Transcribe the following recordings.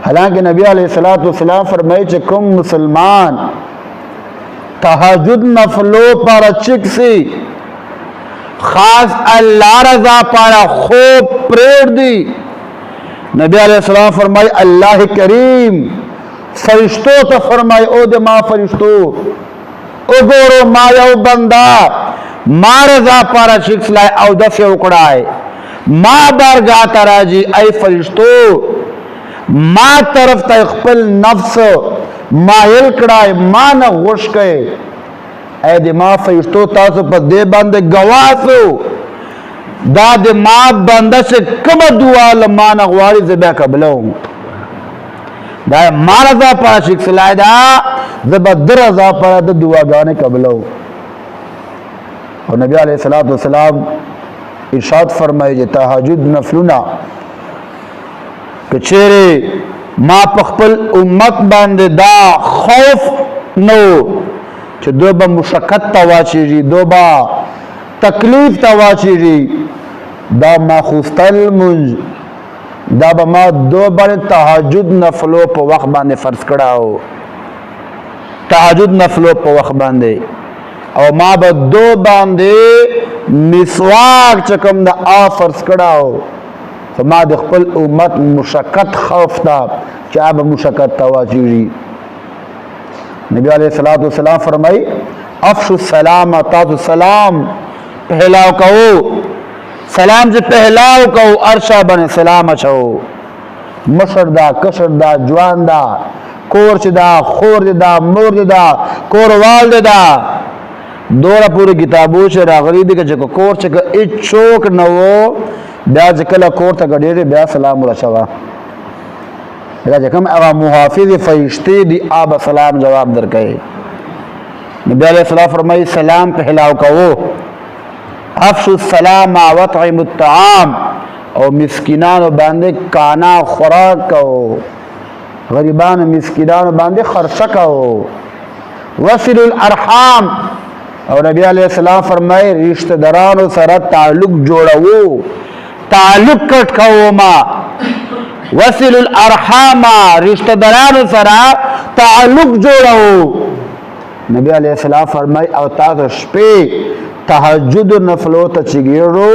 حالانکہ نبی علیہ السلام فرمائے کہ کم مسلمان تہجد نفلو پر چکسی خاص اللہ رضا پارا خوب پریڑ دی. نبی علیہ السلام فرمائی اللہ کریم فرشتو تو فرمائی او دے ما فرشتو او گورو ما یو بندہ ما رضا پارا چکس لائے او دفع اکڑائے ما بارگاہ تراجی اے فرشتو ما طرف تا اخپل نفس مائل کڑائے ما نغوش کئے اے دے ما فرشتو تاسو پا دے بندے گواسو دا دے ما بندہ سے کم دعا لما نغواری زبہ قبلوں دا ما رضا پا شکس لائے دا زبہ در رضا پا دا دعا گانے قبلوں. اور نبی علیہ السلام ارشاد فرمائے جے تہجد نفلنا کہ چیرے ما پخپل امت باندے دا خوف نو چھ دو با مشکت تواچی جی دو با تکلیف تواچی جی دا ما خوستل منج دا با ما دو بار تہجد نفلو پا وقت باندے فرض کراؤ تہجد نفلو پا وقت باندے او ما با دو باندے مسواک چکم دا آ فرض کراؤ فما دا خپل امت مشکت خوف دا چاہ با مشکت تواچی جی. نبی علیہ السلام فرمائی افشو السلام تاسو سلام پہلاو کہو سلام سے پہلاو کہو عرشہ بنے سلام اچھو مشر دا کشر دا جوان دا کورچ دا خور دا مور دا کوروال دا دورا پوری کتابو سے راغلی دی کہ چکو کورچ کا اچوک نوو بیا جکلا کور تا گڑیرے بیا سلام رشوا جکم اگا محافظ فرشتے دی آب سلام جواب در کہے. نبی علیہ السلام فرمائی سلام پہلاو کہو افشو السلام وطعم الطعام اور مسکنان و باندے کانا خوراک کہو غریبان و مسکنان و باندے خرچہ کہو وصل الارحام اور نبی علیہ السلام فرمائے رشتہ دران و سرت تعلق جوڑاو تعلق کٹ کھو ما وصل الارحام رشتہ دران و سرت تعلق جوڑاو. نبی علیہ السلام فرمائے او تاسو شپے تہجد نفلو تا چگیرو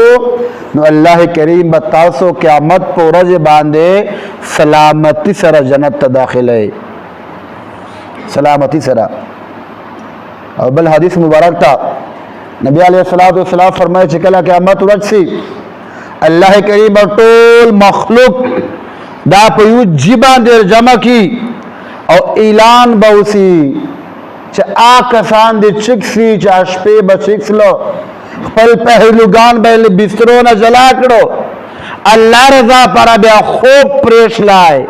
نو اللہ کریم بتاسو قیامت پو رج باندے سلامتی سر جنت تا داخل ہے سلامتی سر. اور بل حدیث مبارک تا نبی علیہ السلام فرمائے چکلا قیامت رج سی اللہ کریم طول مخلوق دا پیو جیبان دیر جمع کی اور اعلان باوسی چا آکسان دے چکسی چا اشپے با چکسلو پل پہلوگان بیل بسترون جلا کرو اللہ رضا پارا بیا خوب پریش لائے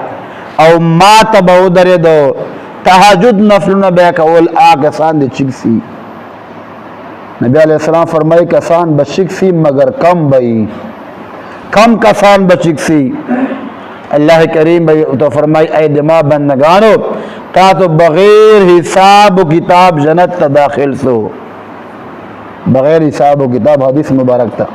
او ما تباو در دو تہجد نفلنا بیا کول آکسان دے چکسی. نبی علیہ السلام فرمائی کسان بچکسی مگر کم بئی کم کسان بچکسی. اللہ کریم بھئی تو فرمائی اے دماء بندگانو تا تو بغیر حساب و کتاب جنت تا داخل سو بغیر حساب و کتاب. حدیث مبارک تا